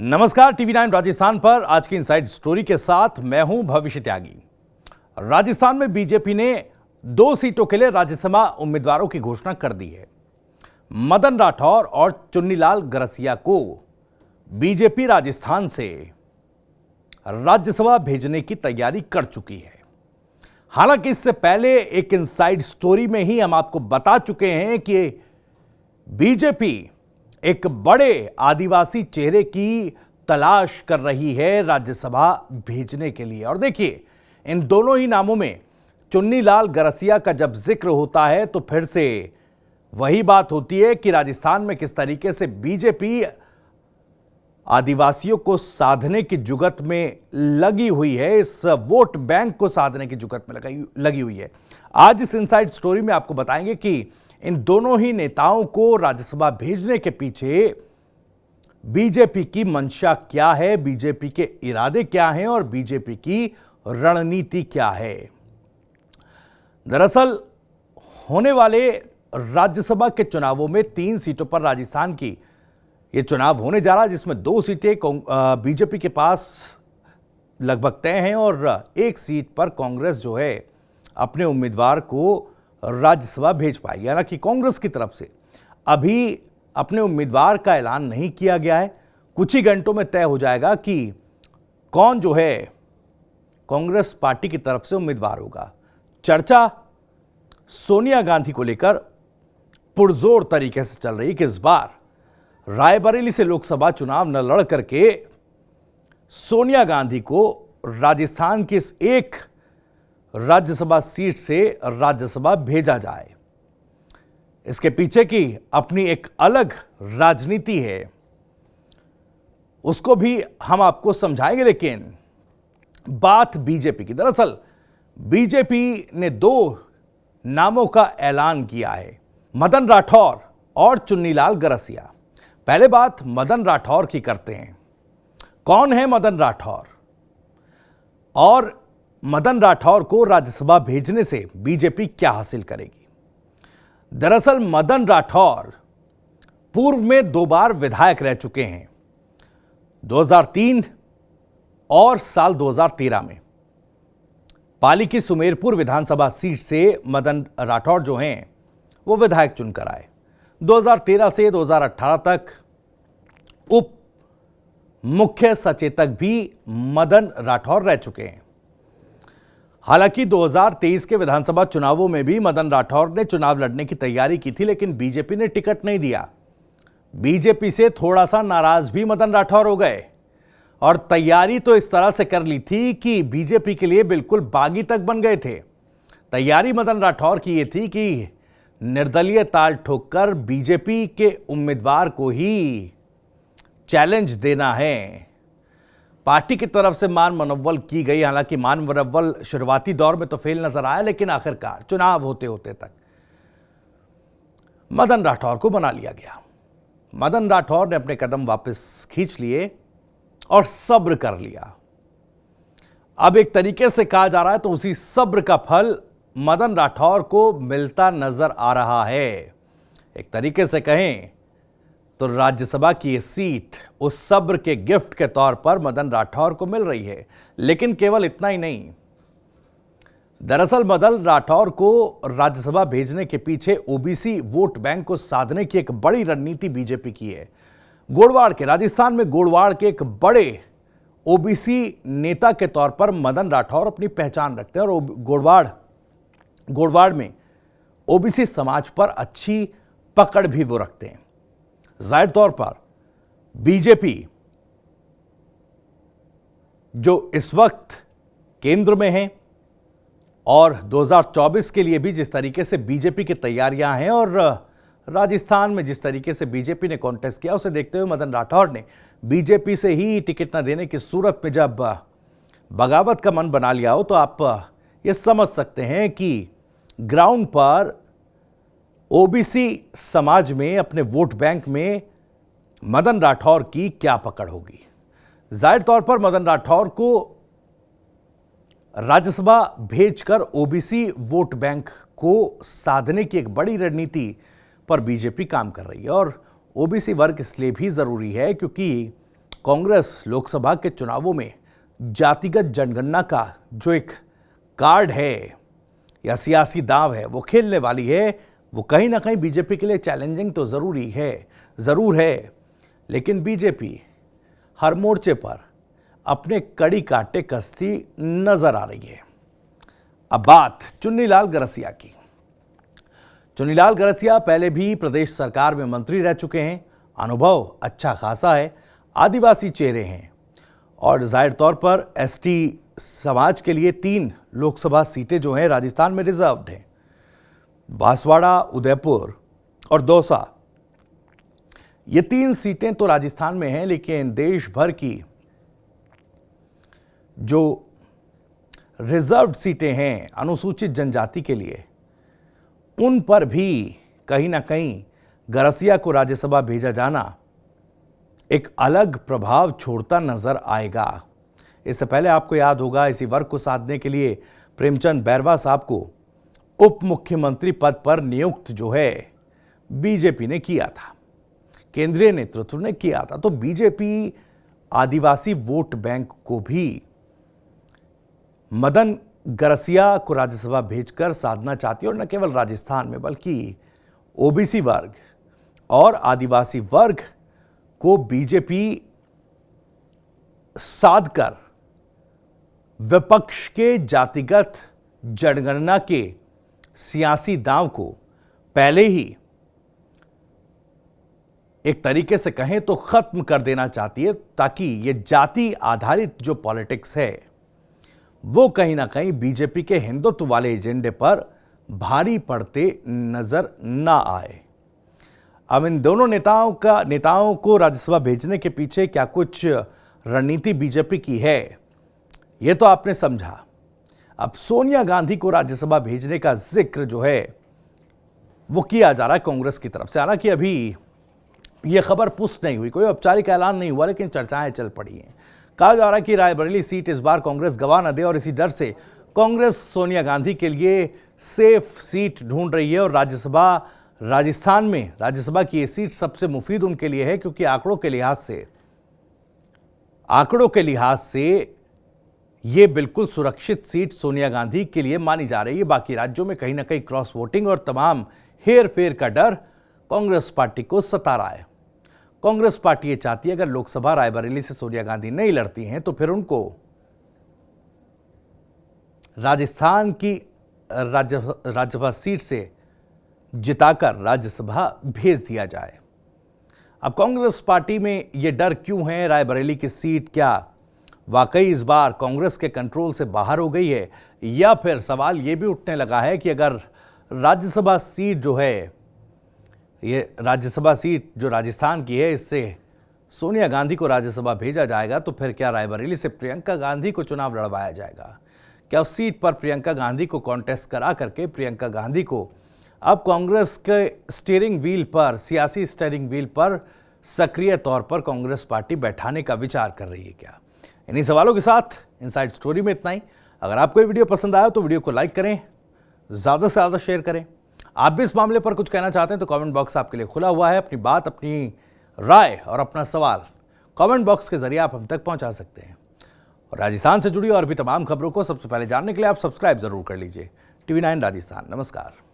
नमस्कार, टीवी9 राजस्थान पर आज की इनसाइड स्टोरी के साथ मैं हूं भविष्य त्यागी। राजस्थान में बीजेपी ने 2 सीटों के लिए राज्यसभा उम्मीदवारों की घोषणा कर दी है। मदन राठौर और चुन्नीलाल गरसिया को बीजेपी राजस्थान से राज्यसभा भेजने की तैयारी कर चुकी है। हालांकि इससे पहले एक इनसाइड स्टोरी में ही हम आपको बता चुके हैं कि बीजेपी एक बड़े आदिवासी चेहरे की तलाश कर रही है राज्यसभा भेजने के लिए। और देखिए, इन दोनों ही नामों में चुन्नीलाल गरसिया का जब जिक्र होता है तो फिर से वही बात होती है कि राजस्थान में किस तरीके से बीजेपी आदिवासियों को साधने की जुगत में लगी हुई है, इस वोट बैंक को साधने की जुगत में लगी हुई है। आज इस इनसाइड स्टोरी में आपको बताएंगे कि इन दोनों ही नेताओं को राज्यसभा भेजने के पीछे बीजेपी की मंशा क्या है, बीजेपी के इरादे क्या हैं और बीजेपी की रणनीति क्या है। दरअसल होने वाले राज्यसभा के चुनावों में 3 सीटों पर राजस्थान की यह चुनाव होने जा रहा है, जिसमें 2 सीटें बीजेपी के पास लगभग तय हैं और 1 सीट पर कांग्रेस जो है अपने उम्मीदवार को राज्यसभा भेज पाएगी। हालांकि कांग्रेस की तरफ से अभी अपने उम्मीदवार का ऐलान नहीं किया गया है। कुछ ही घंटों में तय हो जाएगा कि कौन जो है कांग्रेस पार्टी की तरफ से उम्मीदवार होगा। चर्चा सोनिया गांधी को लेकर पुरजोर तरीके से चल रही है कि इस बार रायबरेली से लोकसभा चुनाव न लड़ करके सोनिया गांधी को राजस्थान की इस एक राज्यसभा सीट से राज्यसभा भेजा जाए। इसके पीछे की अपनी एक अलग राजनीति है, उसको भी हम आपको समझाएंगे। लेकिन बात बीजेपी की। दरअसल बीजेपी ने 2 नामों का ऐलान किया है, मदन राठौर और चुन्नीलाल गरसिया। पहले बात मदन राठौर की करते हैं। कौन है मदन राठौर और मदन राठौर को राज्यसभा भेजने से बीजेपी क्या हासिल करेगी? दरअसल मदन राठौर पूर्व में 2 बार विधायक रह चुके हैं, 2003 और साल 2013 में। पाली की सुमेरपुर विधानसभा सीट से मदन राठौर जो हैं वो विधायक चुनकर आए। 2013 से 2018 तक उप मुख्य सचेतक भी मदन राठौर रह चुके हैं। हालांकि 2023 के विधानसभा चुनावों में भी मदन राठौर ने चुनाव लड़ने की तैयारी की थी, लेकिन बीजेपी ने टिकट नहीं दिया। बीजेपी से थोड़ा सा नाराज भी मदन राठौर हो गए और तैयारी तो इस तरह से कर ली थी कि बीजेपी के लिए बिल्कुल बागी तक बन गए थे। तैयारी मदन राठौर की यह थी कि निर्दलीय ताल ठोककर बीजेपी के उम्मीदवार को ही चैलेंज देना है। पार्टी की तरफ से मान मनव्वल की गई। हालांकि मान मनव्वल शुरुआती दौर में तो फेल नजर आया, लेकिन आखिरकार चुनाव होते होते तक मदन राठौर को बना लिया गया। मदन राठौर ने अपने कदम वापस खींच लिए और सब्र कर लिया। अब एक तरीके से कहा जा रहा है तो उसी सब्र का फल मदन राठौर को मिलता नजर आ रहा है। एक तरीके से कहें तो राज्यसभा की ये सीट उस सब्र के गिफ्ट के तौर पर मदन राठौर को मिल रही है। लेकिन केवल इतना ही नहीं, दरअसल मदन राठौर को राज्यसभा भेजने के पीछे ओबीसी वोट बैंक को साधने की एक बड़ी रणनीति बीजेपी की है। गोड़वाड़ के, राजस्थान में गोड़वाड़ के एक बड़े ओबीसी नेता के तौर पर मदन राठौर अपनी पहचान रखते हैं और गोड़वाड़ में ओबीसी समाज पर अच्छी पकड़ भी वो रखते हैं। जाहिर तौर पर बीजेपी जो इस वक्त केंद्र में है और 2024 के लिए भी जिस तरीके से बीजेपी की तैयारियां हैं और राजस्थान में जिस तरीके से बीजेपी ने कॉन्टेस्ट किया, उसे देखते हुए मदन राठौर ने बीजेपी से ही टिकट न देने की सूरत में जब बगावत का मन बना लिया हो, तो आप ये समझ सकते हैं कि ग्राउंड पर ओबीसी समाज में अपने वोट बैंक में मदन राठौर की क्या पकड़ होगी। जाहिर तौर पर मदन राठौर को राज्यसभा भेजकर ओबीसी वोट बैंक को साधने की एक बड़ी रणनीति पर बीजेपी काम कर रही है। और ओबीसी वर्ग इसलिए भी जरूरी है क्योंकि कांग्रेस लोकसभा के चुनावों में जातिगत जनगणना का जो एक कार्ड है या सियासी दांव है वो खेलने वाली है, वो कहीं ना कहीं बीजेपी के लिए चैलेंजिंग तो ज़रूर है, लेकिन बीजेपी हर मोर्चे पर अपने कड़ी काटे कसती नजर आ रही है। अब बात चुन्नीलाल गरसिया की। चुन्नीलाल गरसिया पहले भी प्रदेश सरकार में मंत्री रह चुके हैं, अनुभव अच्छा खासा है, आदिवासी चेहरे हैं और जाहिर तौर पर एसटी समाज के लिए 3 लोकसभा सीटें जो हैं राजस्थान में रिजर्व्ड हैं। बांसवाड़ा, उदयपुर और दौसा, ये 3 सीटें तो राजस्थान में हैं, लेकिन देश भर की जो रिजर्व्ड सीटें हैं अनुसूचित जनजाति के लिए, उन पर भी कहीं ना कहीं गरसिया को राज्यसभा भेजा जाना एक अलग प्रभाव छोड़ता नजर आएगा। इससे पहले आपको याद होगा, इसी वर्ग को साधने के लिए प्रेमचंद बैरवा साहब को उप मुख्यमंत्री पद पर नियुक्त जो है बीजेपी ने किया था, केंद्रीय नेतृत्व ने किया था। तो बीजेपी आदिवासी वोट बैंक को भी मदन गरसिया को राज्यसभा भेजकर साधना चाहती है, और न केवल राजस्थान में बल्कि ओबीसी वर्ग और आदिवासी वर्ग को बीजेपी साधकर विपक्ष के जातिगत जनगणना के सियासी दांव को पहले ही एक तरीके से कहें तो खत्म कर देना चाहती है, ताकि ये जाति आधारित जो पॉलिटिक्स है वो कहीं ना कहीं बीजेपी के हिंदुत्व वाले एजेंडे पर भारी पड़ते नजर ना आए। अब इन दोनों नेताओं को राज्यसभा भेजने के पीछे क्या कुछ रणनीति बीजेपी की है, ये तो आपने समझा। अब सोनिया गांधी को राज्यसभा भेजने का जिक्र जो है वो किया जा रहा है कांग्रेस की तरफ से। हालांकि अभी ये खबर पुष्ट नहीं हुई, कोई औपचारिक ऐलान नहीं हुआ, लेकिन चर्चाएं चल पड़ी हैं। कहा जा रहा है कि रायबरेली सीट इस बार कांग्रेस गंवा न दे, और इसी डर से कांग्रेस सोनिया गांधी के लिए सेफ सीट ढूंढ रही है। और राजस्थान में राज्यसभा की ये सीट सबसे मुफीद उनके लिए है, क्योंकि आंकड़ों के लिहाज से ये बिल्कुल सुरक्षित सीट सोनिया गांधी के लिए मानी जा रही है। बाकी राज्यों में कहीं ना कहीं क्रॉस वोटिंग और तमाम हेर फेर का डर कांग्रेस पार्टी को सता रहा है। कांग्रेस पार्टी ये चाहती है अगर लोकसभा रायबरेली से सोनिया गांधी नहीं लड़ती हैं तो फिर उनको राजस्थान की राज्यसभा सीट से जिताकर राज्यसभा भेज दिया जाए। अब कांग्रेस पार्टी में यह डर क्यों है? रायबरेली की सीट क्या वाकई इस बार कांग्रेस के कंट्रोल से बाहर हो गई है, या फिर सवाल यह भी उठने लगा है कि अगर राज्यसभा सीट जो है, ये राज्यसभा सीट जो राजस्थान की है, इससे सोनिया गांधी को राज्यसभा भेजा जाएगा तो फिर क्या रायबरेली से प्रियंका गांधी को चुनाव लड़वाया जाएगा? क्या उस सीट पर प्रियंका गांधी को कॉन्टेस्ट करा करके प्रियंका गांधी को अब कांग्रेस के स्टीयरिंग व्हील पर, सियासी स्टीयरिंग व्हील पर सक्रिय तौर पर कांग्रेस पार्टी बैठाने का विचार कर रही है क्या? इन्हीं सवालों के साथ इनसाइड स्टोरी में इतना ही। अगर आपको ये वीडियो पसंद आया तो वीडियो को लाइक करें, ज़्यादा से ज़्यादा शेयर करें। आप भी इस मामले पर कुछ कहना चाहते हैं तो कमेंट बॉक्स आपके लिए खुला हुआ है। अपनी बात, अपनी राय और अपना सवाल कमेंट बॉक्स के जरिए आप हम तक पहुंचा सकते हैं। और राजस्थान से जुड़ी और भी तमाम खबरों को सबसे पहले जानने के लिए आप सब्सक्राइब जरूर कर लीजिए। TV9 राजस्थान। नमस्कार।